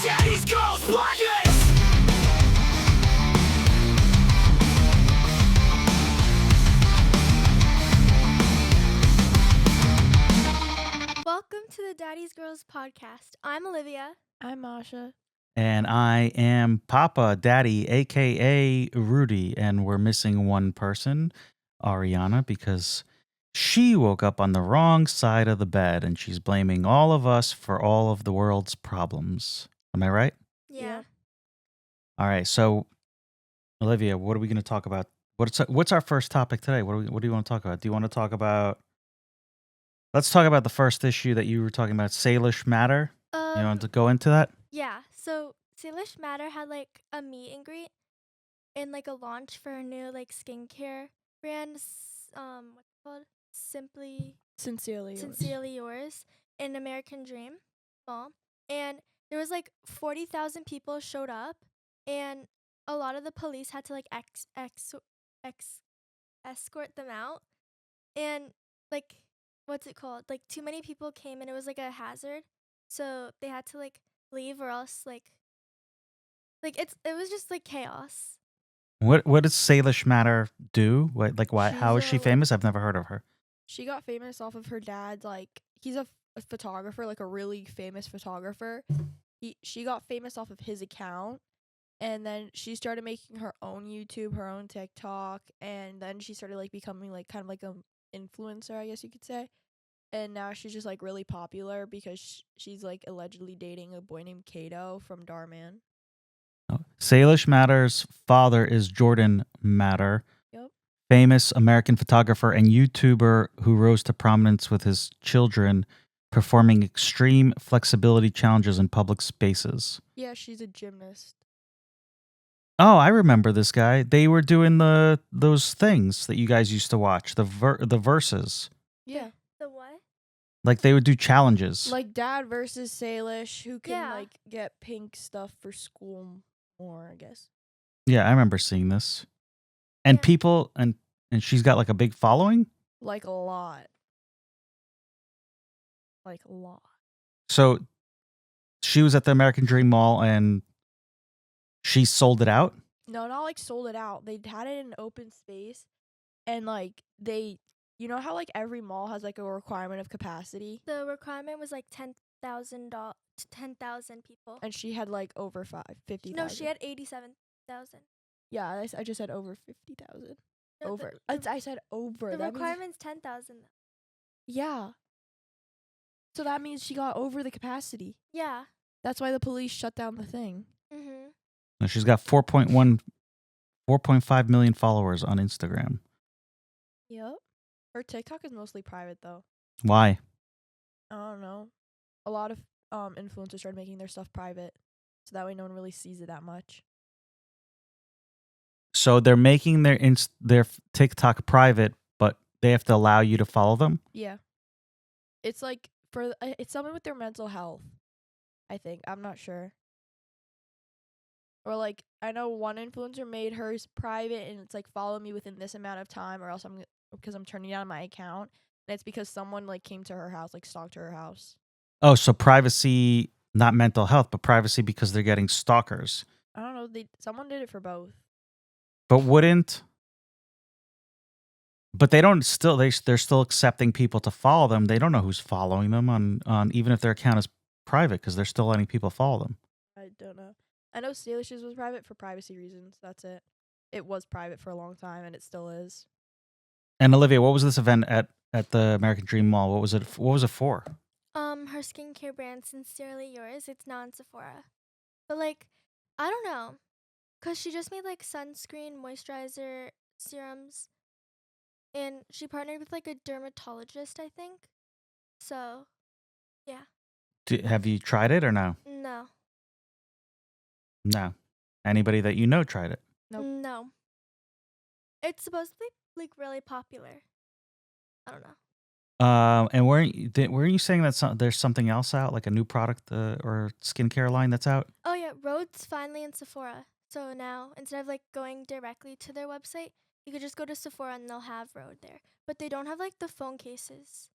Daddy's Girlz Podcast! Welcome to the Daddy's Girls podcast. I'm Olivia. I'm Masha. And I am Papa Daddy, aka Rudy, and we're missing one person, Ariana, because she woke up on the wrong side of the bed and she's blaming all of us for all of the world's problems. Am I right? Yeah. All right. So, Olivia, what are we going to talk about? What's our first topic today? What do you want to talk about? Do you want to talk about? Let's talk about the first issue that you were talking about, Salish Matter. You want to go into that? Yeah. So Salish Matter had like a meet and greet and like a launch for a new like skincare brand. What's it called? Sincerely Yours in American Dream Mall. And there was like 40,000 people showed up, and a lot of the police had to like escort them out. And like, what's it called? Like, too many people came and it was like a hazard, so they had to like leave, or else like it was just like chaos. What does Salish Matter do? Why? How is she famous? I've never heard of her. She got famous off of her dad. Like, he's a photographer, like a really famous photographer. She got famous off of his account, and then she started making her own YouTube, her own TikTok, and then she started like becoming like kind of like a influencer, I guess you could say. And now she's just like really popular because she's like allegedly dating a boy named Kato from Darman. Salish Matter's father is Jordan Matter, Yep. famous American photographer and YouTuber who rose to prominence with his children performing extreme flexibility challenges in public spaces. Yeah, she's a gymnast. Oh, I remember this guy. They were doing those things that you guys used to watch, the verses. Yeah. The what? Like they would do challenges. Like Dad versus Salish, who can Yeah. like get pink stuff for school more, I guess. Yeah, I remember seeing this. And Yeah. people and she's got like a big following. Like a lot. Like a lot. So she was at the American Dream Mall and she sold it out. No, not like sold it out. They had it in an open space, and like you know how like every mall has like a requirement of capacity, The requirement was like 10,000 people. and she had like over 50,000. No, she had 87,000. Yeah, I just said over 50,000. No, Over. The I said over. the That means, requirement's 10,000. yeah. So that means she got over the capacity. Yeah. That's why the police shut down the thing. Mhm. And she's got 4.5 million followers on Instagram. Yep. Her TikTok is mostly private though. Why? I don't know. A lot of influencers started making their stuff private, so that way no one really sees it that much. So they're making their TikTok private, but they have to allow you to follow them. Yeah. It's like it's something with their mental health, I think. I'm not sure. Or like I know one influencer made hers private, and it's like follow me within this amount of time, or else because I'm turning down my account. And it's because someone like came to her house, like stalked her house. Oh, so privacy, not mental health, but privacy because they're getting stalkers. I don't know. Someone did it for both. But they don't still they're still accepting people to follow them. They don't know who's following them on even if their account is private, because they're still letting people follow them. I don't know. I know Salish's was private for privacy reasons. That's it. It was private for a long time, and it still is. And Olivia, what was this event at the American Dream Mall? What was it for? Her skincare brand, Sincerely Yours. It's now in Sephora. But like, I don't know, 'cause she just made like sunscreen, moisturizer, serums, and she partnered with like a dermatologist, I think. So, yeah. Have you tried it or no? No. No. Anybody that you know tried it? Nope. No. It's supposed to be like really popular. I don't know. And weren't you saying that there's something else out, like a new product or skincare line that's out? Oh yeah, Rhode's finally in Sephora. So now instead of like going directly to their website, you could just go to Sephora and they'll have Rhode there. But they don't have like the phone cases.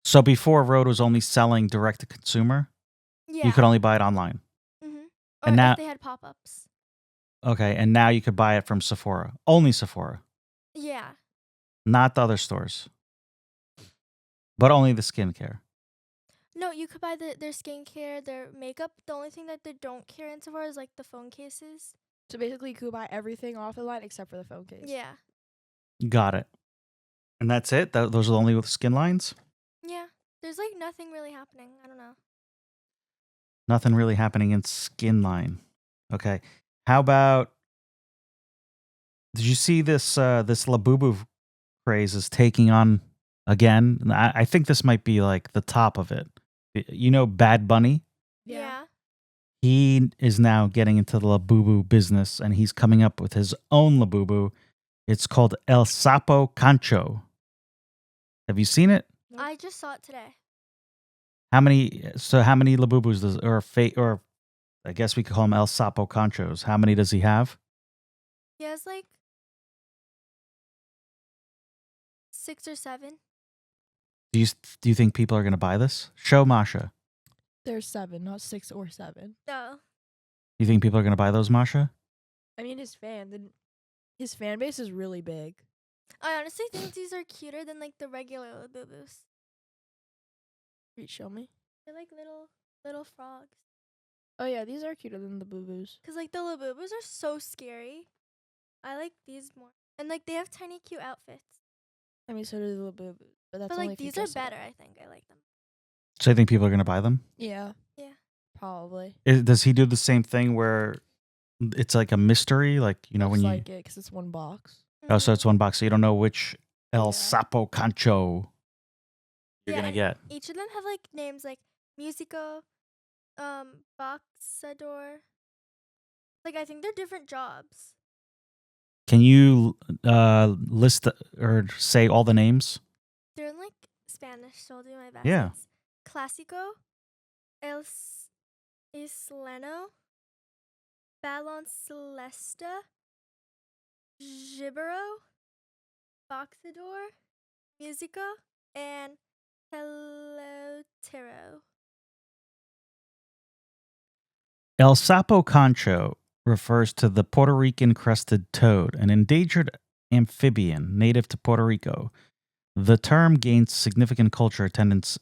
So before, Rhode was only selling direct to consumer. Yeah. You could only buy it online. Or And now, if they had pop-ups. okay, and now you could buy it from Sephora. Only Sephora, Yeah. not the other stores, but only the skincare. No, you could buy their skincare, their makeup. The only thing that they don't carry in Sephora is like the phone cases. So basically, you could buy everything off the line except for the phone case. Yeah. Got it. And that's it? Those are the only skin lines? Yeah. There's like nothing really happening. I don't know. Nothing really happening in skin line. Okay. How about, did you see this this Labubu craze is taking on again? And I think this might be like the top of it. You know Bad Bunny? Yeah. He is now getting into the Labubu business and he's coming up with his own Labubu. It's called El Sapo Cancho. Have you seen it? Nope. I just saw it today. How many Labubus does or I guess we could call him El Sapo Canchos. How many does he have? He has like 6 or 7. Do you think people are going to buy this? Show Masha. There's 7, not 6 or 7. No. You think people are going to buy those, Masha? I mean, his fan base is really big. I honestly think these are cuter than like the regular Labubus. Wait, show me. They're like little frogs. Oh yeah, these are cuter than the Boo-Boos. Cause like the Labubus are so scary. I like these more. And like they have tiny cute outfits. I mean, so do the Boo-Boos, but that's But only like if you these are dress it up. better, I think. I like them. So you think people are going to buy them? Yeah. Yeah. Probably. Does he do the same thing where it's like a mystery? Like, you know, Looks when you... like it, 'cause it's one box. Oh, so Mhm. it's one box. So you don't know which El Yeah. Sapo Cancho you're Yeah, going to and get. each of them have like names like Musico, Boxador. Like I think they're different jobs. Can you list or say all the names? They're in like Spanish, so I'll do my best. Yeah. It's Clásico, Isleno, Balon Celesta, Gibero, Boxador, Musico, and Pelotero. El Sapo Cancho refers to the Puerto Rican crested toad, an endangered amphibian native to Puerto Rico. The term gains significant culture attendance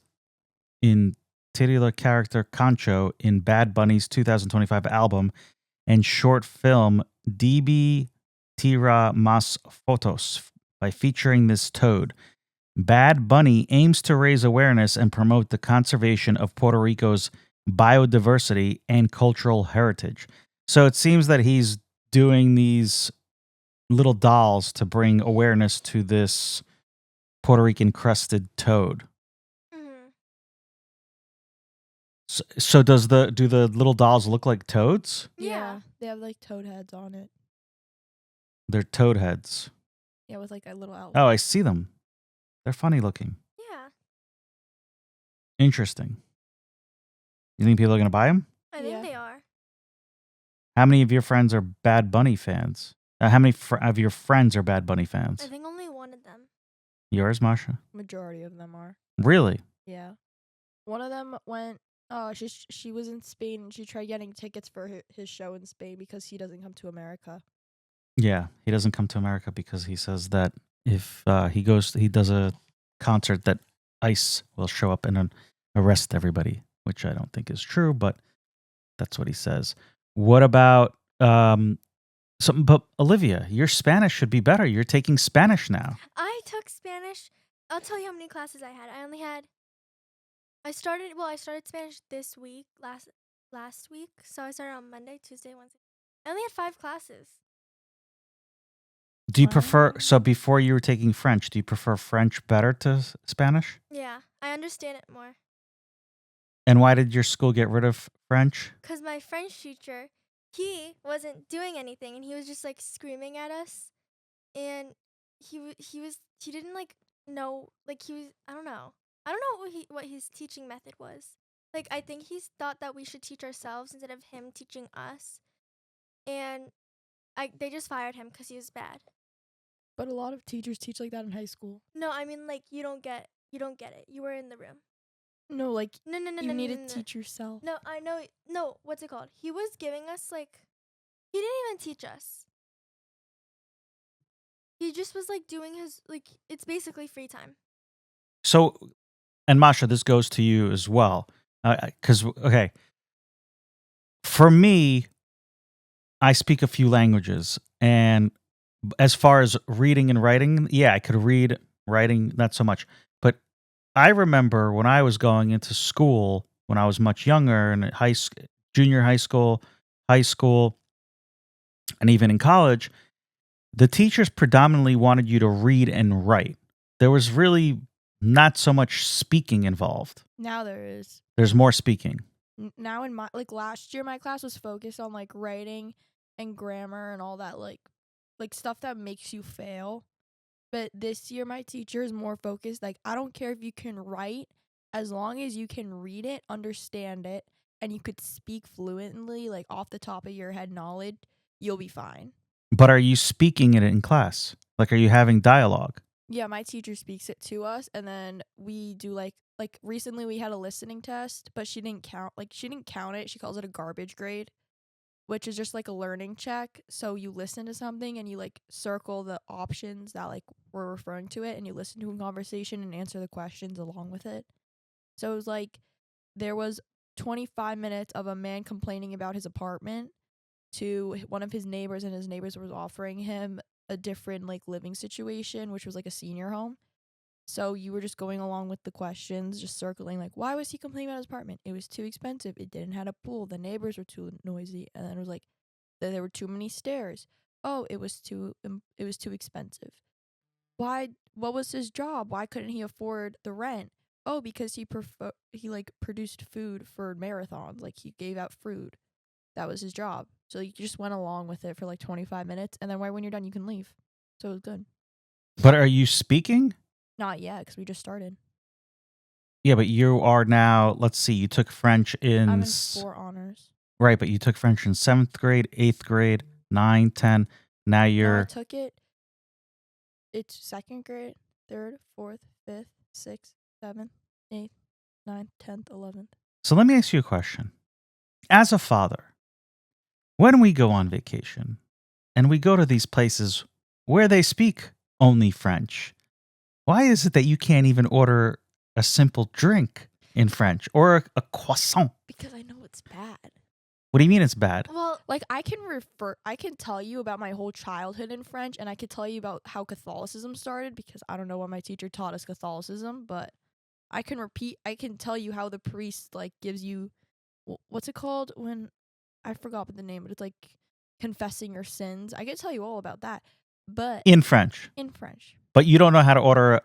in titular character Concho in Bad Bunny's 2025 album and short film DB Tira Mas Fotos by featuring this toad. Bad Bunny aims to raise awareness and promote the conservation of Puerto Rico's biodiversity and cultural heritage. So it seems that he's doing these little dolls to bring awareness to this Puerto Rican crested toad. Mm-hmm. So do the little dolls look like toads? Yeah. They have like toad heads on it. They're toad heads. Yeah, with like a little outfit. Oh, I see them. They're funny looking. Yeah. Interesting. You think people are going to buy them? I think Yeah. they are. How many of your friends are Bad Bunny fans? How many of your friends are Bad Bunny I fans? think only one of them. Yours, Masha? Majority of them are. Really? Yeah. One of them went. She was in Spain and she tried getting tickets for his show in Spain because he doesn't come to America. Yeah, he doesn't come to America because he says that if he does a concert, that ICE will show up and arrest everybody, which I don't think is true, but that's what he says. What about but Olivia, your Spanish should be better. You're taking Spanish now. I took Spanish. I'll tell you how many classes I had. I started Spanish this week, last week. So I started on Monday, Tuesday, Wednesday. I only had 5 classes. Do you prefer, Wow. so before you were taking French, do you prefer French better to Spanish? Yeah, I understand it more. And why did your school get rid of French? Cause my French teacher, he wasn't doing anything, and he was just like screaming at us, and he didn't like know, like he was, I don't know what his teaching method was. Like I think he thought that we should teach ourselves instead of him teaching us, and they just fired him because he was bad. But a lot of teachers teach like that in high school. No, I mean like you don't get it. You were in the room. No, like No, no, no, you no, need no, to no, no. teach yourself. No, I know. No, what's it called? He was giving us like, he didn't even teach us. He just was like doing his like. It's basically free time. So, and Masha, this goes to you as well. Because, okay, for me, I speak a few languages. And as far as reading and writing, yeah, I could read, writing, not so much. But I remember when I was going into school, when I was much younger, in junior high school, and even in college, the teachers predominantly wanted you to read and write. There was really not so much speaking involved. Now there is. There's more speaking. Now in my like last year, my class was focused on like writing and grammar and all that like stuff that makes you fail. But this year, my teacher is more focused. Like, I don't care if you can write, as long as you can read it, understand it, and you could speak fluently, like off the top of your head knowledge, you'll be fine. But are you speaking it in class? Like, are you having dialogue? Yeah, my teacher speaks it to us, and then we do like recently we had a listening test, but she didn't count it. She calls it a garbage grade, which is just like a learning check. So you listen to something and you like circle the options that like were referring to it, and you listen to a conversation and answer the questions along with it. So it was like there was 25 minutes of a man complaining about his apartment to one of his neighbors, and his neighbors was offering him a different like living situation, which was like a senior home. So you were just going along with the questions, just circling like, why was he complaining about his apartment? It was too expensive. It didn't have a pool. The neighbors were too noisy, and then it was like there were too many stairs. Oh, it was too expensive. Why? What was his job? Why couldn't he afford the rent? Oh, because he like produced food for marathons. Like he gave out food. That was his job. So you just went along with it for like 25 minutes, and then right when you're done, you can leave. So it was good. But are you speaking? Not yet, because we just started. Yeah, but you are now, let's see, you took French in... I'm in 4 honors. Right, but you took French in 7th grade, 8th grade, 9, 10. Now No, you're... I took it. It's 2nd grade, 3rd, 4th, 5th, 6th, 7th, 8th, 9th, 10th, 11th. So let me ask you a question. As a father, when we go on vacation and we go to these places where they speak only French, why is it that you can't even order a simple drink in French or a croissant? Because I know it's bad. What do you mean it's bad? Well, Like I can tell you about my whole childhood in French, and I could tell you about how Catholicism started, because I don't know why my teacher taught us Catholicism, but I can tell you how the priest like gives you, what's it called when, I forgot the name, but it's like confessing your sins. I can tell you all about that, but In French. in French. But you don't know how to order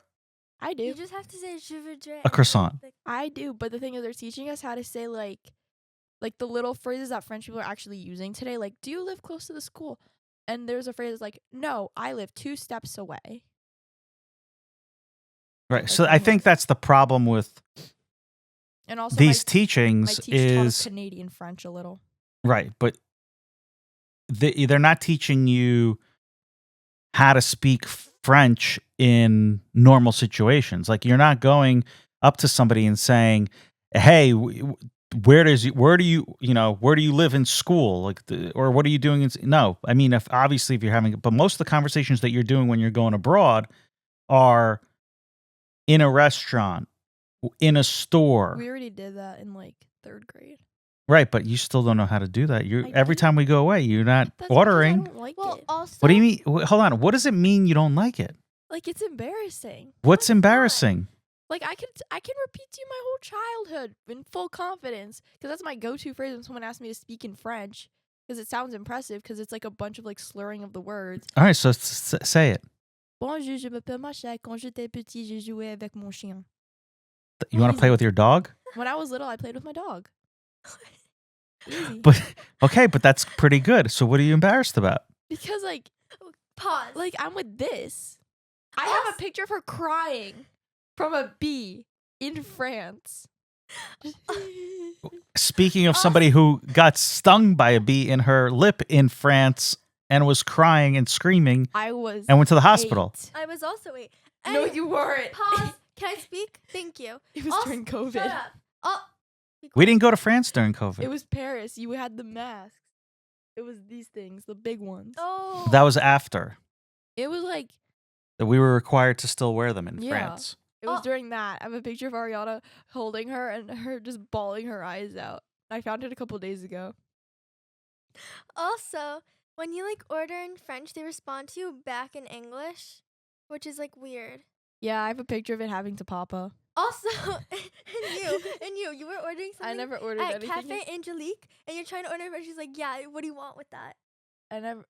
I do. you just have to say je voudrais. a croissant. Like, I do, but the thing is, they're teaching us how to say like the little phrases that French people are actually using today. Like, do you live close to the school? And there's a phrase that's like, no, I live 2 steps away. Right. Like So my I think house. that's the problem with And also, these my teachings teacher taught us is... Canadian French a little. Right, but they're not teaching you how to speak French in normal situations. Like, you're not going up to somebody and saying, "Hey, where do you live in school?" Like, or what are you doing? No, I mean, if you're having, but most of the conversations that you're doing when you're going abroad are in a restaurant, in a store. We already did that in like 3rd grade. Right, but you still don't know how to do that. Every do. time we go away, you're not That's because ordering. I don't like well, it. also. What do you mean? Hold on. What does it mean you don't like it? Like, it's embarrassing. What's it's not. embarrassing? Like, I can repeat to you my whole childhood in full confidence, because that's my go-to phrase when someone asks me to speak in French, because it sounds impressive, because it's like a bunch of like slurring of the words. All right, so say it. Bonjour, je m'appelle Masha. Quand j'étais petit, j'ai joué avec mon chien. You want to play with your dog? When I was little, I played with my dog. Easy. But okay, but that's pretty good. So what are you embarrassed about? Because like Pause. I'm with this. I have a picture of her crying from a bee in France. Speaking of somebody who got stung by a bee in her lip in France and was crying and screaming I was and went to the hospital. 8. I was also 8. No, you weren't. Pause. Can I speak? Thank you. It was during COVID. Shut up. Oh, be We quiet. didn't go to France during COVID. It was Paris. You had the masks. It was these things, the big ones. Oh. That was after It was like that we were required to still wear them in Yeah. France. it was Oh. during that. I have a picture of Ariana holding her and her just bawling her eyes out. I found it a couple days ago. Also, when you like order in French, they respond to you back in English, which is like weird. Yeah, I have a picture of it happening to Papa. Also, and you were ordering something I never ordered at anything. Cafe Angelique, and you're trying to order French. She's like, "Yeah, what do you want with that?"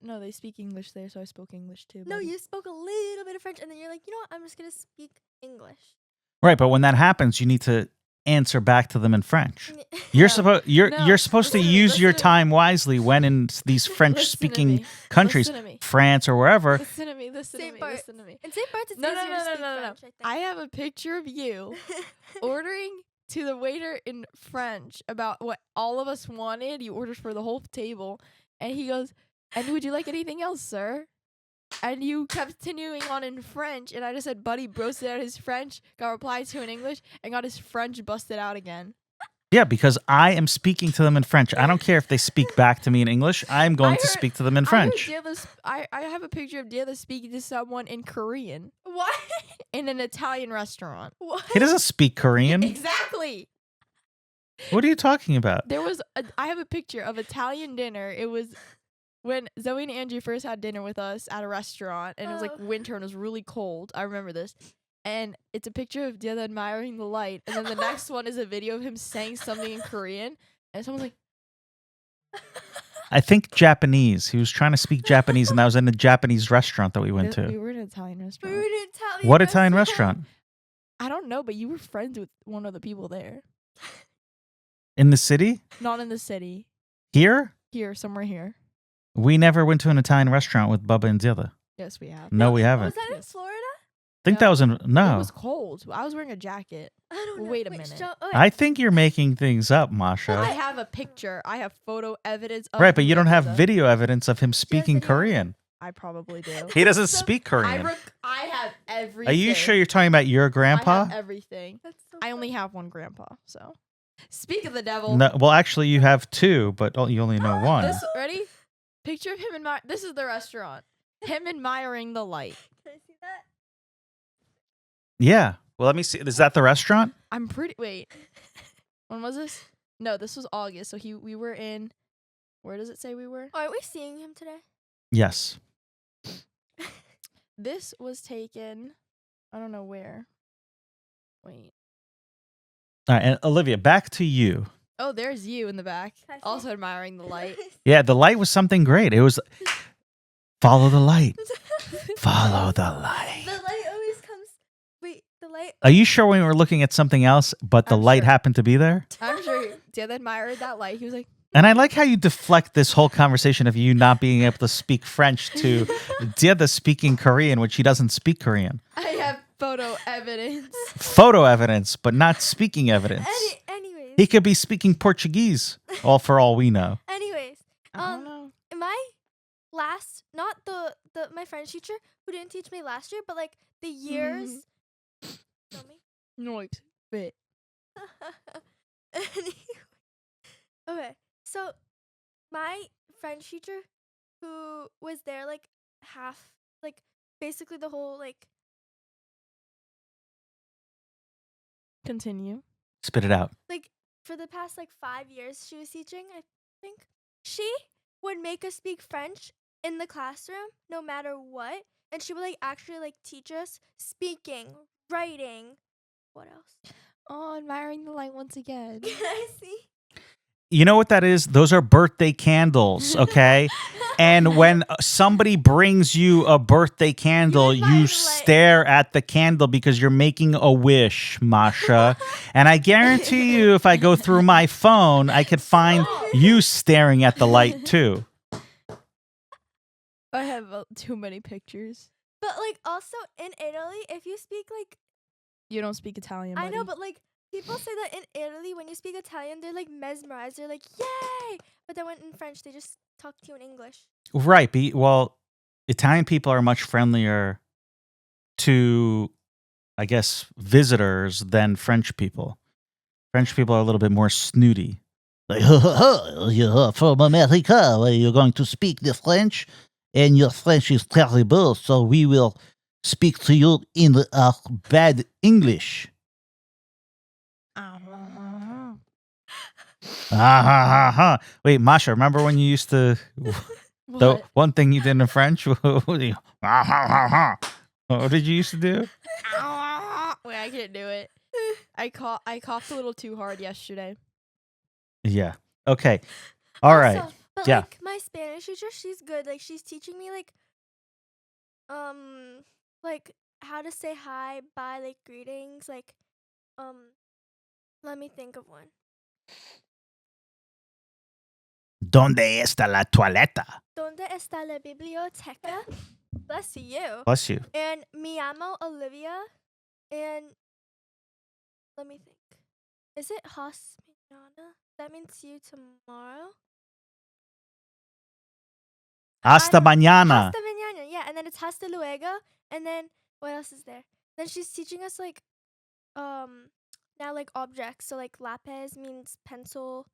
No, they speak English there, so I spoke English too. No, buddy. you spoke a little bit of French, and then you're like, "You know what? I'm just gonna speak English." Right, but when that happens, you need to answer back to them in French. No. You're supposed to Listen to me, use your listen to me. time wisely when in these French speaking countries, Listen to me. France or wherever. Listen to me. Listen to Saint me. Bart. Listen to me. In St. Bart's, it's No, easier no, to no, speak no, no, French, I think. I have a picture of you ordering to the waiter in French about what all of us wanted. You ordered for the whole table, and he goes, "And would you like anything else, sir?" And you kept continuing on in French, and I just said, "Buddy," broasted out his French, got replied to in English, and got his French busted out again. Yeah, because I am speaking to them in French. I don't care if they speak back to me in English. I'm going to heard- speak to them in French. I have a picture of Diana speaking to someone in Korean What? in an Italian restaurant. What? He doesn't speak Korean. Exactly. What are you talking about? I have a picture of Italian dinner. It was when Zoe and Andrew first had dinner with us at a restaurant, and it was like Oh. winter and it was really cold. I remember this. And it's a picture of Diana admiring the light, and then the next one is a video of him saying something in Korean, and someone's like, I think Japanese. He was trying to speak Japanese, and that was in a Japanese restaurant that we went We to. were in an Italian We restaurant. were in an Italian What Italian restaurant? I don't know, but you were friends with one of the people there. In the city? Not in the city. Here? Here, somewhere here. We never went to an Italian restaurant with Bubba and Zilda. Yes, we have. No, we Was haven't. that in Yes. Florida? I think that was in It no. was cold. I was wearing a jacket. I don't know. Wait a minute. I think you're making things up, Masha. I have a picture. I have photo evidence of Right, but you don't have Diana. video evidence of him speaking video. Korean. I probably do. He doesn't So, speak Korean. I have everything. Are you sure you're talking about your I grandpa? have everything. That's so I only funny. have one grandpa, so. Speak of the devil. No, well, actually, you have two, but you only know one. This ready? Picture of him this is the restaurant. Him admiring the light. Can I see that? Yeah. Well, let me see. Is that the restaurant? I'm pretty. Wait. When was this? No, this was August. So we were in. Where does it say we were? Aren't we seeing him today? Yes. This was taken. I don't know where. Wait. All right, and Olivia, back to you. Oh, there's you in the back, Can I see also admiring the light. Yeah, the light was something great. It was follow the light. Follow the light. The light always comes. Wait, the light. Are you sure we were looking at something else, but the I'm light sure. happened to be there? I'm sure Dad admired that light. He was like, And I like how you deflect this whole conversation of you not being able to speak French to Diana speaking Korean, which she doesn't speak Korean. I have photo evidence. Photo evidence, but not speaking evidence. Anyways. He could be speaking Portuguese, all for all we know. Anyways. I don't know. My last, not the my French teacher who didn't teach me last year, but like the years. Show me. Noise. Fit. Okay, so my French teacher who was there like half, like basically the whole like Continue. Spit it out. for the past like 5 years she was teaching, I think. She would make us speak French in the classroom no matter what, and she would like actually like teach us speaking, writing. What else? Oh, admiring the light once again. Can I see? You know what that is? Those are birthday candles, okay? And when somebody brings you a birthday candle, admire the you light. stare at the candle because you're making a wish, Masha. And I guarantee you, if I go through my phone, I could find you staring at the light too. I have too many pictures. But like also in Italy, if you speak like You don't speak Italian, I know, buddy. but like people say that in Italy when you speak Italian, they're like mesmerized. They're like, "Yay!" But then when in French, they just talk to you in English. Right. Well, Italian people are much friendlier to I guess, visitors than French people. French people are a little bit more snooty. Like, you're from America, where you're going to speak the French, and your French is terrible, so we will speak to you in bad English. Wait, Masha, remember when you used to... The What? one thing you did in French? What did you used to do? Wait, I can't do it. I coughed a little too hard yesterday. Yeah. Okay. All right. Also, but Yeah. like my Spanish teacher, she's good. Like she's teaching me like how to say hi, bye, like greetings. Like let me think of one. ¿Dónde está la toaleta? ¿Dónde está la biblioteca? Bless you. Bless you. And mi amo Olivia. And let me think. Is it Has mañana? That means see you tomorrow. Hasta mañana. Hasta mañana, yeah. And then it's hasta luego. And then what else is there? Then she's teaching us like now like objects. So like lapis means pencil.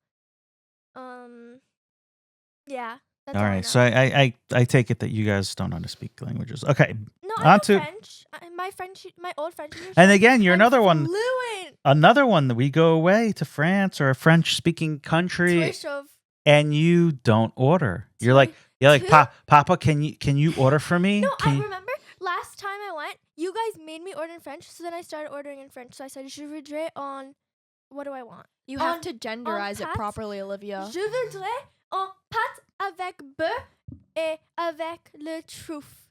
Yeah. That's All I right. know. So I take it that you guys don't know how to speak languages. Okay. No, I on know to- French. My old French teacher. And said again, you're I'm another one. fluent. Another one that we go away to France or a French-speaking country, Twishov. and you don't order. You're like Papa, can you order for me? No, Can I you-" remember last time I went, you guys made me order in French, so then I started ordering in French. So I said, je voudrais on, what do I want? You have On- to genderize it pâtes? properly, Olivia. Je voudrais en pâte avec beurre et avec le truffe.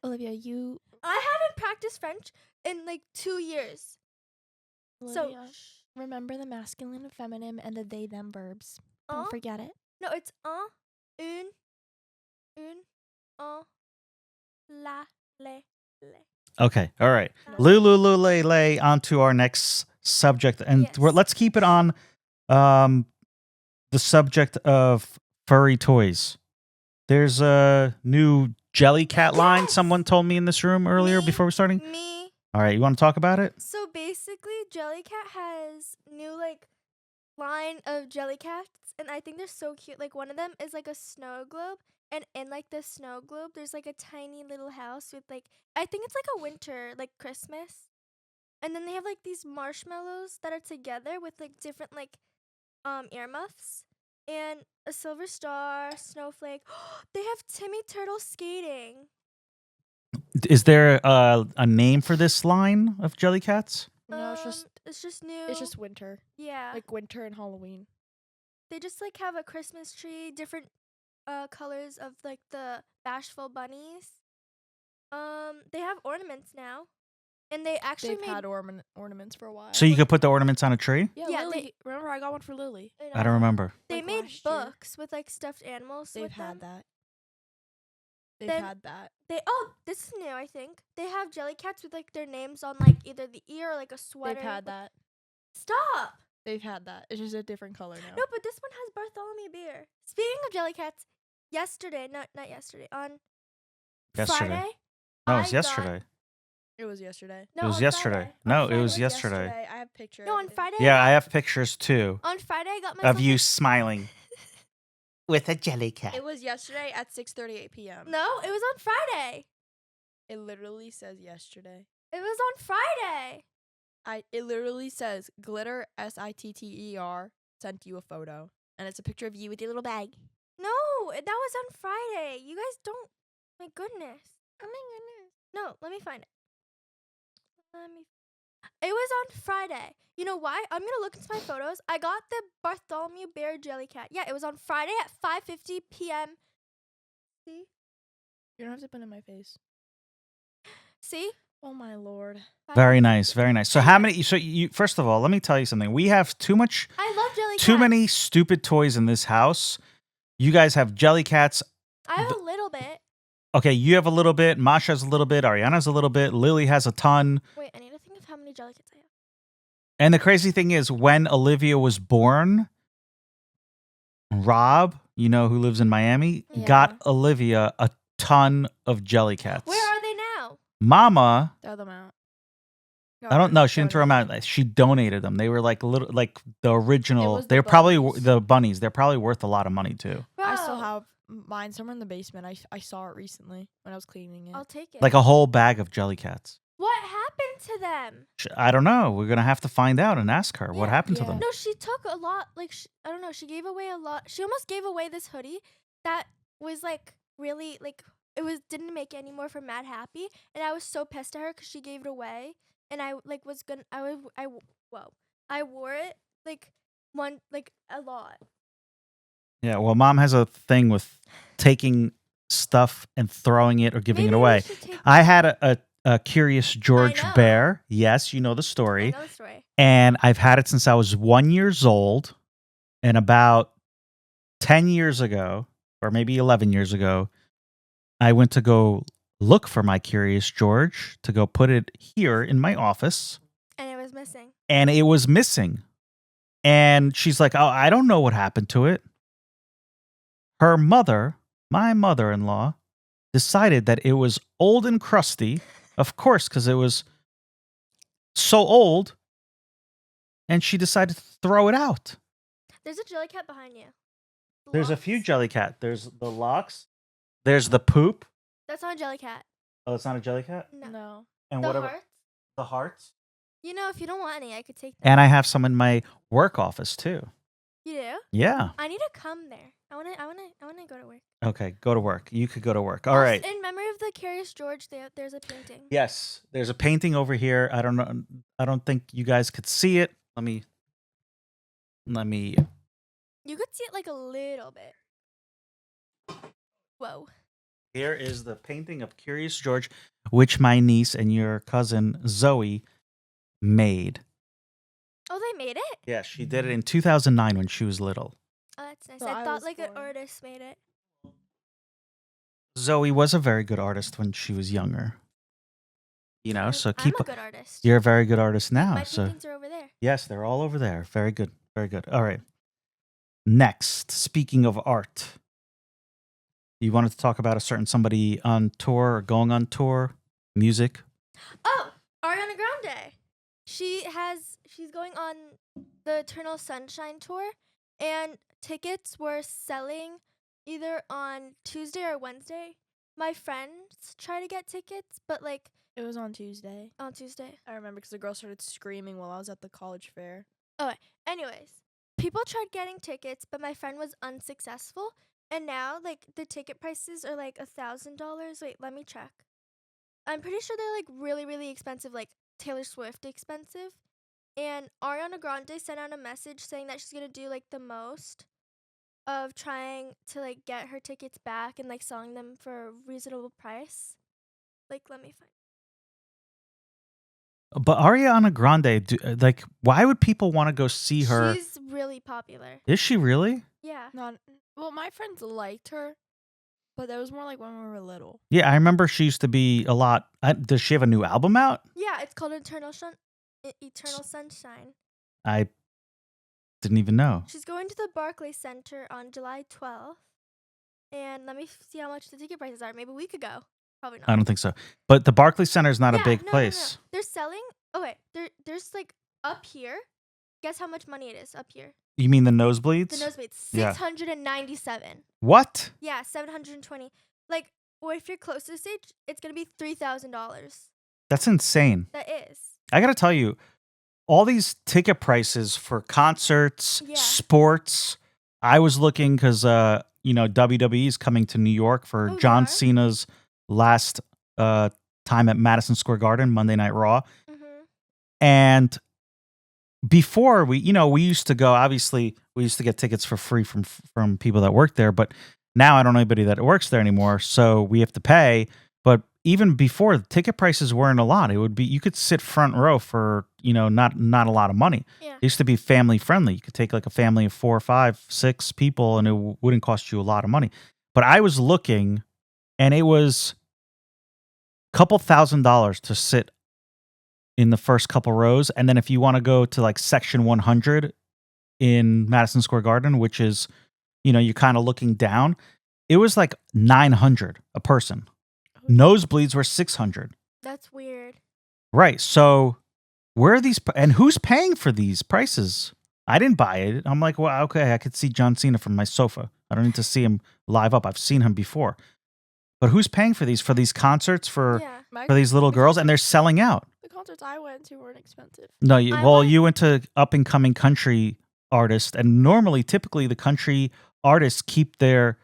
Olivia, you. I haven't practiced French in like 2 years. Olivia, So, remember the masculine and feminine and the they them verbs. Don't un, forget it. no, it's une, un, la, le. Okay. All right. Lulu, on to our next subject. And Yes. let's keep it on the subject of furry toys. There's a new jelly cat line Yes. someone told me in this room earlier Me. before we starting. Me. All right. You want to talk about it? So basically, Jellycat has new like line of jelly cats, and I think they're so cute. Like one of them is like a snow globe, and in like the snow globe, there's like a tiny little house with like I think it's like a winter like Christmas, and then they have like these marshmallows that are together with like different like earmuffs and a silver star, snowflake. They have Timmy Turtle skating. Is there a name for this line of jelly cats? No, It's just new. it's just winter, yeah. like winter and Halloween. They just like have a Christmas tree, different colors of like the bashful bunnies. They have ornaments now, and they actually They've made. had ornaments for a while. So you could put the ornaments on a tree? yeah, Yeah, Lily. Remember, I got one for Lily. you I know, don't remember. They like made last year. books with like stuffed animals. They've with had them. that. They've Then- had that. This is new. I think they have jelly cats with like their names on like either the ear or like a sweater. They've had with- that. Stop. They've had that. It's just a different color now. No, but this one has Bartholomew beer. Speaking of jelly cats, yesterday, not yesterday, on Yesterday. Friday. No, it I was got- yesterday. It was yesterday. No, It was on yesterday. Friday. No, On it was Friday. yesterday. I have pictures. No, on Friday. Yeah, I have pictures too On Friday, I got myself of you a- smiling with a jelly cat. It was yesterday at 6:38 p.m. No, it was on Friday. It literally says yesterday. It was on Friday. It literally says glitter SITTER sent you a photo, and it's a picture of you with your little bag. No, that was on Friday. You guys don't. My goodness. Oh my goodness. No, let me find it. It was on Friday. You know why? I'm gonna look into my photos. I got the Bartholomew Bear Jelly Cat. Yeah, it was on Friday at 5:50 p.m. See? You don't have to put it in my face. See? Oh my lord. Very nice, very nice. So how many? So you first of all, let me tell you something. We have too I love jelly too cats. many stupid toys in this house. You guys have jelly cats. I have a little bit. Okay, you have a little bit. Masha has a little bit. Ariana's a little bit. Lily has a ton. Wait, I need to think of how many jelly cats I have. And the crazy thing is, when Olivia was born, Rob, you know, who lives in Miami, Yeah. got Olivia a ton of jelly cats. Where are they now? Mama Throw them out. I don't know. She didn't throw them out. She donated them. They were like little, like the original. was the They're probably bunnies. the bunnies. They're probably worth a lot of money too. Bro, I still have mine somewhere in the basement. I saw it recently when I was cleaning it. I'll take it. Like a whole bag of Jelly Cats. What happened to them? I don't know. We're gonna have to find out and ask her what Yeah. happened to Yeah. them. No, she took a lot. Like, I don't know. She gave away a lot. She almost gave away this hoodie that was like really like didn't make it anymore for Mad Happy, and I was so pissed at her because she gave it away, and I like was gonna I wore it like a lot. Yeah. Well, Mom has a thing with taking stuff and throwing it or giving Maybe it we away. should take I had a Curious George know. bear. Yes, you know the I story. know the story. And I've had it since I was 1 year old. And about 10 years ago, or maybe 11 years ago, I went to go look for my Curious George to go put it here in my office. And it was missing. And it was missing. And she's like, oh, I don't know what happened to it. Her mother, my mother-in-law, decided that it was old and crusty. Of course, because it was so old. And she decided to throw it out. There's a jelly cat behind you. The There's a locks. few Jelly Cat. There's the locks. There's the poop. That's not a jelly cat. Oh, it's not a Jelly Cat? No. No. And The what about hearts. the hearts? You know, if you don't want any, I could take them. And I have some in my work office too. You do? Yeah. I need to come there. I wanna go to work. Okay, go to work. You could go to work. All right. In memory of the Curious George, there's a painting. Yes, there's a painting over here. I don't know. I don't think you guys could see it. Let me. You could see it like a little bit. Whoa. Here is the painting of Curious George, which my niece and your cousin Zoe made. Oh, they made it? Yeah, she did it in 2009 when she was little. Oh, that's nice. So I I thought was like an born. artist made it. Zoe was a very good artist when she was younger. You know, so keep. I'm a good artist. You're a very good artist now. My So paintings are over there. yes, they're all over there. Very good. Very good. All right. Next, speaking of art, you wanted to talk about a certain somebody on tour or going on tour, music. Oh, Ariana Grande. She's going on the Eternal Sunshine tour, and tickets were selling either on Tuesday or Wednesday. My friends try to get tickets, but like It was on Tuesday. on Tuesday. I remember because the girl started screaming while I was at the college fair. Anyways, people tried getting tickets, but my friend was unsuccessful. And now, like, the ticket prices are like $1,000. Wait, let me check. I'm pretty sure they're like really, really expensive, like Taylor Swift expensive. And Ariana Grande sent out a message saying that she's gonna do like the most of trying to like get her tickets back and like selling them for a reasonable price. Like, let me find. But Ariana Grande, like, why would people want to go see her? She's really popular. Is she really? Yeah. Well, my friends liked her, but that was more like when we were little. Yeah, I remember she used to be a lot. Does she have a new album out? Yeah, it's called Eternal Sunshine. I didn't even know. She's going to the Barclays Center on July 12th. And let me see how much the ticket prices are. Maybe we could go. Probably not. I don't think so. But the Barclays Center is not a Yeah, big no. place. They're selling. Okay, there's like up here. Guess how much money it is up here? You mean the nosebleeds? The nosebleeds, Yeah. 697. What? Yeah, 720. Like, or if you're close to the stage, it's gonna be $3,000. That's insane. That is. I got to tell you, all these ticket prices for concerts, Yeah. sports. I was looking because WWE is coming to New York for Oh, they John are? Cena's last time at Madison Square Garden, Monday Night Raw. Mm-hmm. And before we used to go, obviously we used to get tickets for free from people that work there, but now I don't know anybody that works there anymore, so we have to pay. But even before, the ticket prices weren't a lot. It would be, you could sit front row for, not a lot of money. Yeah. It used to be family friendly. You could take like a family of 4, 5, 6 people and it wouldn't cost you a lot of money. But I was looking and it was a couple $1,000s to sit in the first couple rows. And then if you want to go to like section 100 in Madison Square Garden, which is, you're kind of looking down, it was like 900 a person. Nosebleeds were 600. That's weird. Right. So Where are these and who's paying for these prices? I didn't buy it. I'm like, well, okay, I could see John Cena from my sofa. I don't need to see him live up. I've seen him before. But who's paying for these concerts for Yeah. these little girls, and they're selling out? The concerts I went to weren't expensive. No, I you went to up and coming country artists, and typically, the country artists keep their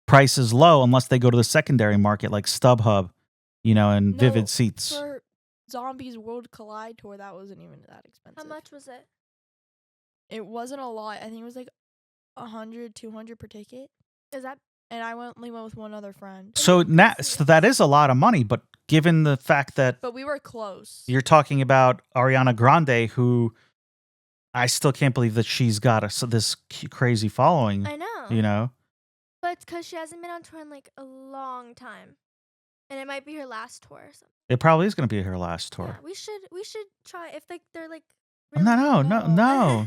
prices low unless they go to the secondary market like StubHub, and Vivid No, Seats. For Zombies World Collide tour, that wasn't even that expensive. How much was it? It wasn't a lot. I think it was like 100, 200 per ticket. Is that And I only went with one other friend. So that is a lot of money, but given the fact that But we were close. you're talking about Ariana Grande, who I still can't believe that she's got this crazy following. I know. But it's because she hasn't been on tour in like a long time, and it might be her last tour or something. It probably is going to be her last tour. Yeah, we should try if they're like. No, really-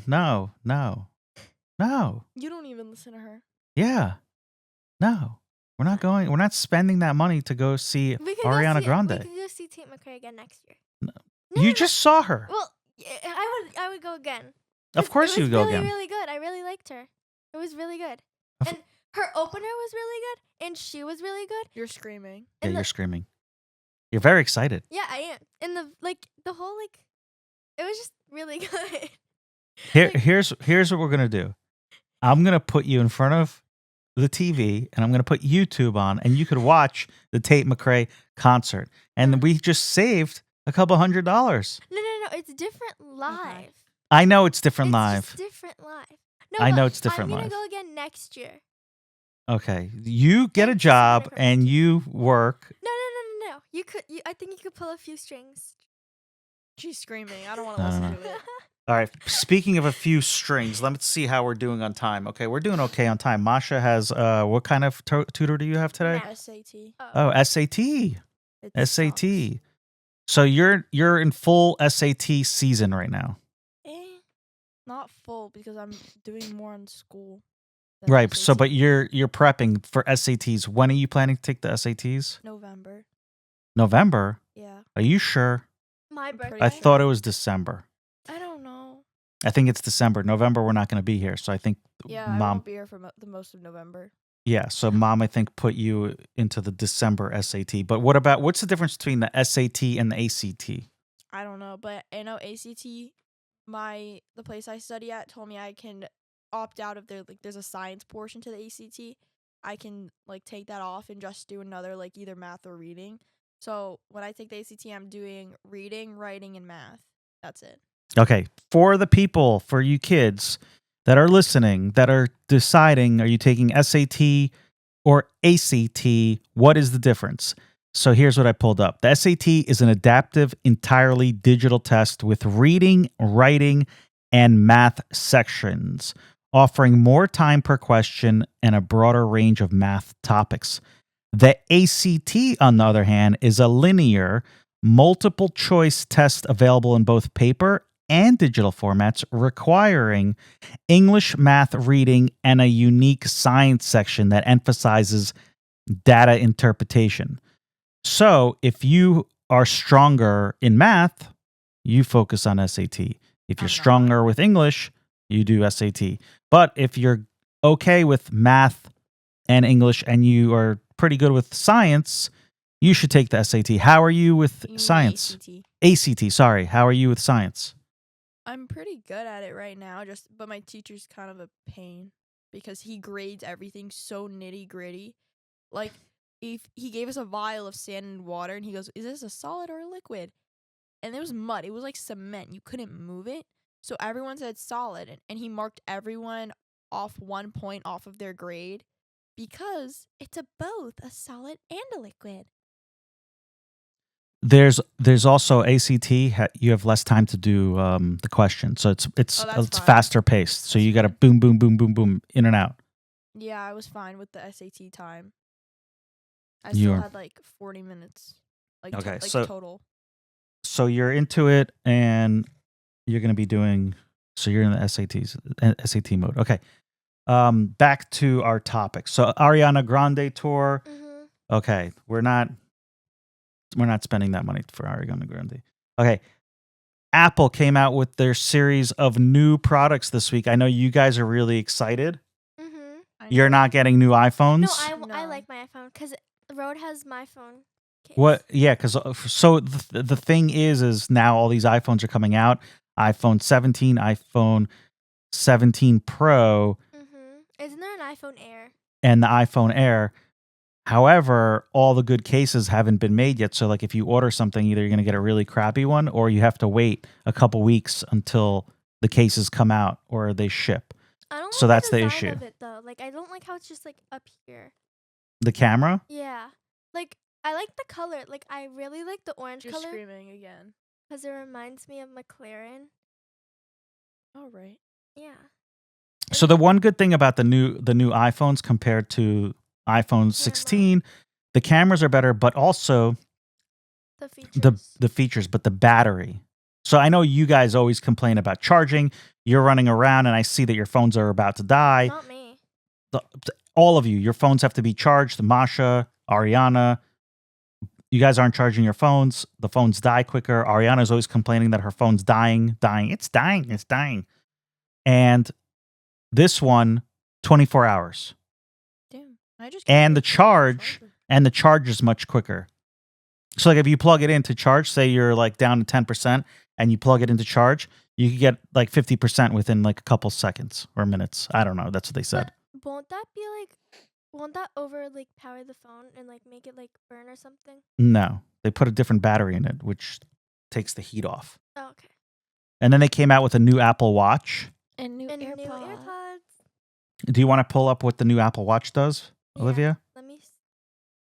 no. You don't even listen to her. Yeah, no. We're not going. We're not spending that money to go see We can Ariana We Grande. can go see Tate McRae again next year. No. No, You no, just saw her. Well, I would go again. Of course it you was would go really, again. really good. I really liked her. It was really good. Of- And her opener was really good, and she was really good. You're screaming. Yeah, And you're screaming. You're very excited. Yeah, I am. And the whole it was just really good. Here's what we're gonna do. I'm gonna put you in front of the TV, and I'm gonna put YouTube on, and you could watch the Tate McRae concert. And we just saved a couple $100. No, it's different live. I know it's different It's live. just different live. No, I but know it's different I'm live. gonna go again next year. Okay, you get a Thank you so job much for and you work. No. I think you could pull a few strings. She's screaming. I don't want to No, no, listen no. to it. All right. Speaking of a few strings, let's see how we're doing on time. Okay, we're doing okay on time. Masha has what kind of tutor do you have today? Math. SAT. Oh, SAT. It SAT. sucks. So you're in full SAT season right now. Not full because I'm doing more on school. than Right. So SAT. but you're prepping for SATs. When are you planning to take the SATs? November. November? Yeah. Are you sure? My I'm pretty birthday. I sure. thought it was December. I don't know. I think it's December. November we're not going to be here. So I think Yeah, I mom won't be here for the most of November. Yeah, so mom I think put you into the December SAT. But what's the difference between the SAT and the ACT? I don't know, but I know ACT. The place I study at told me I can opt out of there's a science portion to the ACT. I can take that off and just do another either math or reading. So when I take the ACT, I'm doing reading, writing, and math. That's it. Okay, for you kids that are listening, that are deciding, are you taking SAT or ACT? What is the difference? So here's what I pulled up. The SAT is an adaptive, entirely digital test with reading, writing, and math sections, offering more time per question and a broader range of math topics. The ACT, on the other hand, is a linear, multiple choice test available in both paper and digital formats, requiring English, math, reading, and a unique science section that emphasizes data interpretation. So if you are stronger in math, you focus on SAT. If you're I'm not. stronger with English, you do SAT. But if you're okay with math and English and you are pretty good with science, you should take the SAT. How are you with You mean science? ACT. ACT, sorry. How are you with science? I'm pretty good at it right now, but my teacher's kind of a pain because he grades everything so nitty gritty. If he gave us a vial of sand and water and he goes, "Is this a solid or a liquid?" And it was mud. It was like cement. You couldn't move it. So everyone said solid, and he marked everyone off 1 point off of their grade because it's both a solid and a liquid. There's also ACT. You have less time to do the question, so it's Oh, that's fine. faster paced. So That's you got to fine. boom, boom, boom, boom, boom, in and out. Yeah, I was fine with the SAT time. I You still are- had 40 minutes. Okay, so- total. So you're into it, and you're going to be doing. So you're in the SAT mode. Okay. Back to our topic. So Ariana Grande tour. Mm-hmm. Okay, we're not spending that money for Ariana Grande. Okay. Apple came out with their series of new products this week. I know you guys are really excited. Mm-hmm. You're not getting new iPhones? No, I No. like my iPhone because Road has my phone case. What? Yeah, because so the thing is now all these iPhones are coming out. iPhone 17, iPhone 17 Pro, Mm-hmm. Isn't there an iPhone Air? and the iPhone Air. However, all the good cases haven't been made yet. So, like, if you order something, either you're going to get a really crappy one, or you have to wait a couple weeks until the cases come out or they ship. I don't So like that's the design issue. of it though. Like I don't like how it's just like up here. The camera? Yeah. Like I like the color. Like I really like the orange You're color screaming again. because it reminds me of McLaren. All right. Yeah. So the one good thing about the new iPhones compared to iPhone 16, the cameras are better, but also The features. the features, but the battery. So I know you guys always complain about charging. You're running around, and I see that your phones are about to die. Not me. All of you, your phones have to be charged. Masha, Ariana, you guys aren't charging your phones. The phones die quicker. Ariana's always complaining that her phone's dying. It's dying. And this one, 24 hours. Damn. I just And the can't get a charge is much quicker. So like if you plug it in to charge, say you're like down to 10% and you plug it into charge, you could get like 50% within like a couple seconds or minutes. I don't know. That's what they said. But won't that over like power the phone and like make it like burn or something? No, they put a different battery in it, which takes the heat off. Oh, okay. And then they came out with a new Apple Watch. And new And AirPods. new AirPods. Do you want to pull up what the new Apple Watch does, Yeah. Olivia? Let me.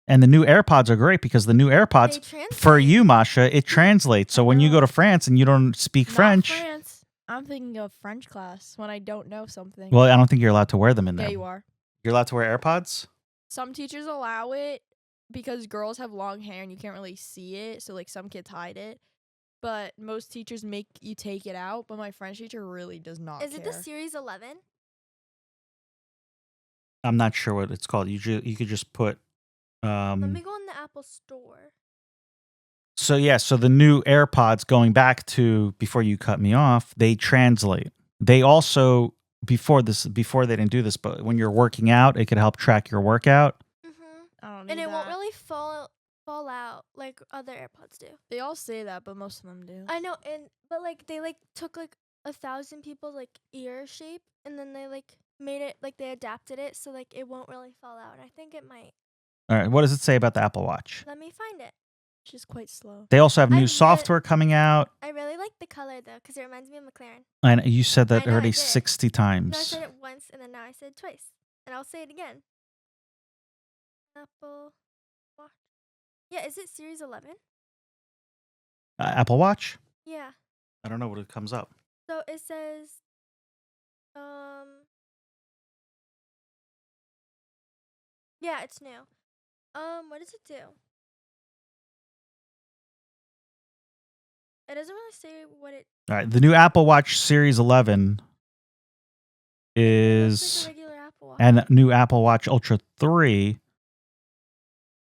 And the new AirPods are great because the new AirPods, They translate. for you, Masha, it translates. So when you go to France and you don't speak Not French, France. I'm thinking of French class when I don't know something. well, I don't think you're allowed to wear them in there. yeah, you are. You're allowed to wear AirPods? Some teachers allow it because girls have long hair and you can't really see it. So, like, some kids hide it. But most teachers make you take it out. But my French teacher really does not Is it the care. Series 11? I'm not sure what it's called. You could just put. Let me go in the Apple Store. So yeah, so the new AirPods, going back to before you cut me off, they translate. They also before they didn't do this, but when you're working out, it could help track your workout. Mm-hmm. I don't need And it won't that. really fall out like other AirPods do. They all say that, but most of them do. I know, but like they like took like 1,000 people's like ear shape and then they like made it like they adapted it so like it won't really fall out. I think it might. All right, what does it say about the Apple Watch? Let me find it. She's quite slow. They also have I new re- software coming out, I really like the color though because it reminds me of McLaren. and you said that I know, I already did. 60 No, I times. said it once and then now I said it twice. And I'll say it again. Apple Watch. Yeah, is it Series 11? Apple Watch? Yeah. I don't know what it comes up. So it says yeah, it's new. What does it do? It doesn't really say what it All right, the new Apple Watch Series 11 looks is like a regular Apple Watch. and new Apple Watch Ultra 3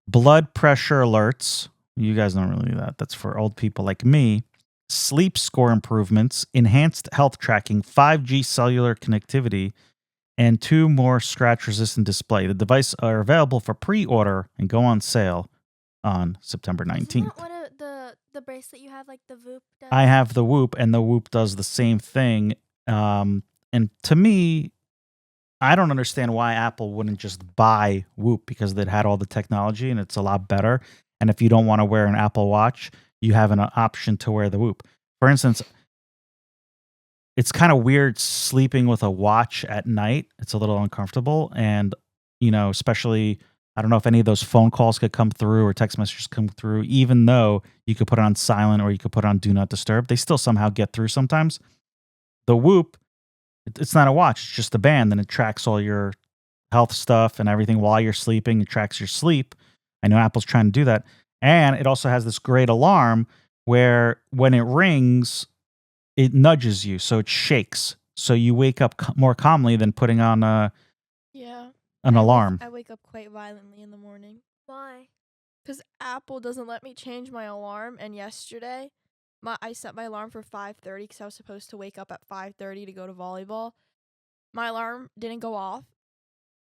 blood pressure alerts. You guys don't really do that. That's for old people like me. Sleep score improvements, enhanced health tracking, 5G cellular connectivity, and 2 more scratch-resistant display. The devices are available for pre-order and go on sale on September 19th. Isn't that what the bracelet you have like the Voop does? I have the Whoop, and the Whoop does the same thing. And to me, I don't understand why Apple wouldn't just buy Whoop because it had all the technology and it's a lot better. And if you don't want to wear an Apple Watch, you have an option to wear the Whoop. For instance, it's kind of weird sleeping with a watch at night. It's a little uncomfortable. And, especially, I don't know if any of those phone calls could come through or text messages come through, even though you could put it on silent or you could put it on do not disturb. They still somehow get through sometimes. The Whoop, it's not a watch. It's just a band, and it tracks all your health stuff and everything while you're sleeping. It tracks your sleep. I know Apple's trying to do that. And it also has this great alarm where when it rings, it nudges you, so it shakes. So you wake up more calmly than putting on Yeah. an alarm. I wake up quite violently in the morning. Why? Because Apple doesn't let me change my alarm. And yesterday, I set my alarm for 5:30 because I was supposed to wake up at 5:30 to go to volleyball. My alarm didn't go off,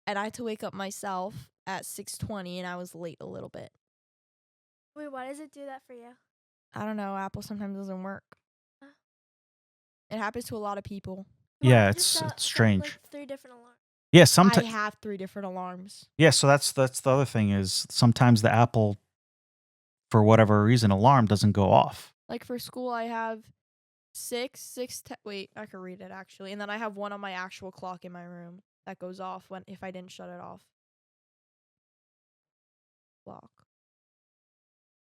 and I had to wake up myself at 6:20, and I was late a little bit. Wait, why does it do that for you? I don't know. Apple sometimes doesn't work. Uh. It happens to a lot of people. Yeah, Mine it's just set strange. like 3 different alarms. Yeah, I sometimes. have 3 different alarms. Yeah, so that's the other thing is sometimes the Apple, for whatever reason, alarm doesn't go off. Like for school, I have 6, wait, I can read it actually. And then I have one on my actual clock in my room that goes off if I didn't shut it off. Clock.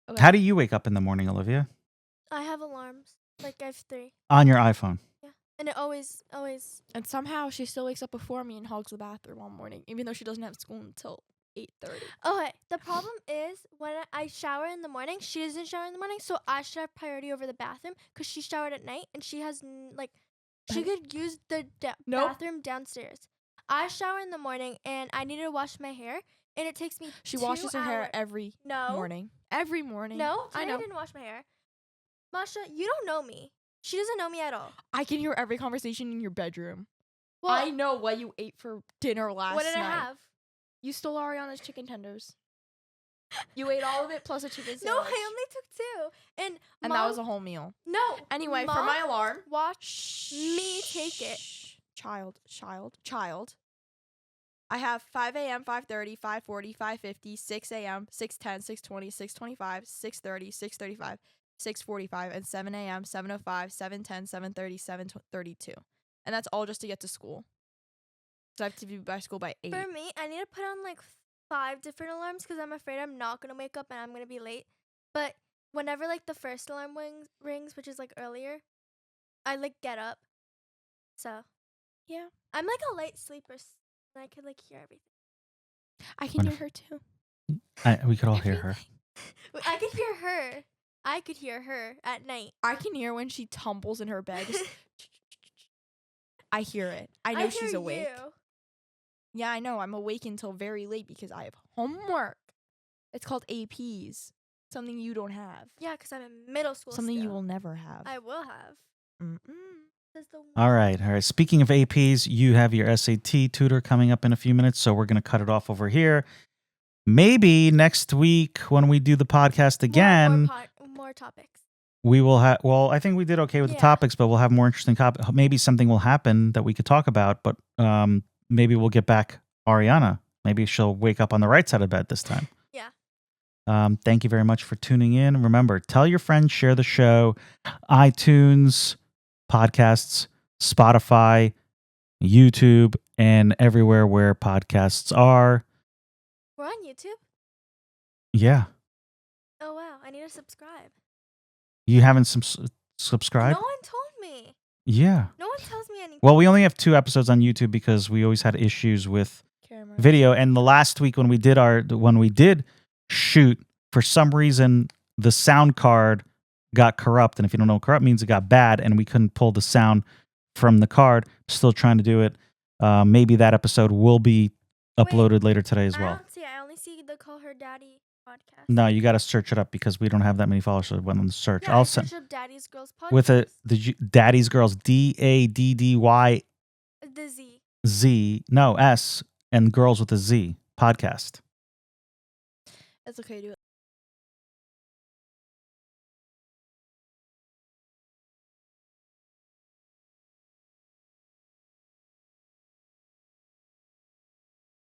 Okay. How do you wake up in the morning, Olivia? I have alarms. Like I have 3. On your iPhone. Yeah. And it always. And somehow she still wakes up before me and hogs the bathroom all morning, even though she doesn't have school until 8:30. Okay. The problem is when I shower in the morning, she doesn't shower in the morning, so I should have priority over the bathroom because she showered at night and she has she could use the Nope. bathroom downstairs. I shower in the morning and I need to wash my hair, and it takes me. She 2 washes her hair hours. every No. morning. Every morning. No, I today I know. didn't wash my hair. Masha, you don't know me. She doesn't know me at all. I can hear every conversation in your bedroom. Well, I know what you ate for dinner last night. what did I have? You stole Ariana's chicken tenders. You ate all of it plus a chicken sandwich. No, I only took 2. And And Mom, that was a whole meal. no. Anyway, for Mom my alarm. watched me take it. Child. I have 5 a.m., 5:30, 5:40, 5:50, 6 a.m., 6:10, 6:20, 6:25, 6:30, 6:35, 6:45, and 7 a.m., 7:05, 7:10, 7:30, 7:32. And that's all just to get to school. So I have to be by school by 8. For me, I need to put on like 5 different alarms because I'm afraid I'm not going to wake up and I'm going to be late. But whenever like the first alarm rings, which is like earlier, I like get up. So, Yeah. I'm like a light sleeper and I could like hear everything. I can hear her too. We could all hear her. I could hear her. I could hear her at night. I can hear when she tumbles in her bed. I hear it. I know she's hear awake. you. Yeah, I know. I'm awake until very late because I have homework. It's called APs. Something you don't have. Yeah, because I'm in middle school. Something you still. will never have. I will have. That's the All right. Speaking of APs, you have your SAT tutor coming up in a few minutes, so we're going to cut it off over here. Maybe next week when we do the podcast again, more topics. we will have. Well, I think we did okay with the topics, but we'll have more interesting topics. Maybe something will happen that we could talk about, but maybe we'll get back Ariana. Maybe she'll wake up on the right side of bed this time. Yeah. Thank you very much for tuning in. Remember, tell your friends, share the show, iTunes, podcasts, Spotify, YouTube, and everywhere where podcasts are. We're on YouTube? Yeah. Oh, wow. I need to subscribe. You haven't subscribed? No one told me. Yeah. No one tells me anything. Well, we only have 2 episodes on YouTube because we always had issues with Camera. video. And the last week when we did shoot, for some reason, the sound card got corrupt. And if you don't know what corrupt means, it got bad and we couldn't pull the sound from the card. Still trying to do it. Maybe that episode will be uploaded later today as well. I don't see it. I only see the Call Her Daddy podcast. No, you got to search it up because we don't have that many followers. So it went on the search. Yeah, I'll I send searched up Daddy's Girls podcast. with Daddy's Girls, DADDY The Z. Z, no S, and Girls with a Z podcast. That's okay. Do it.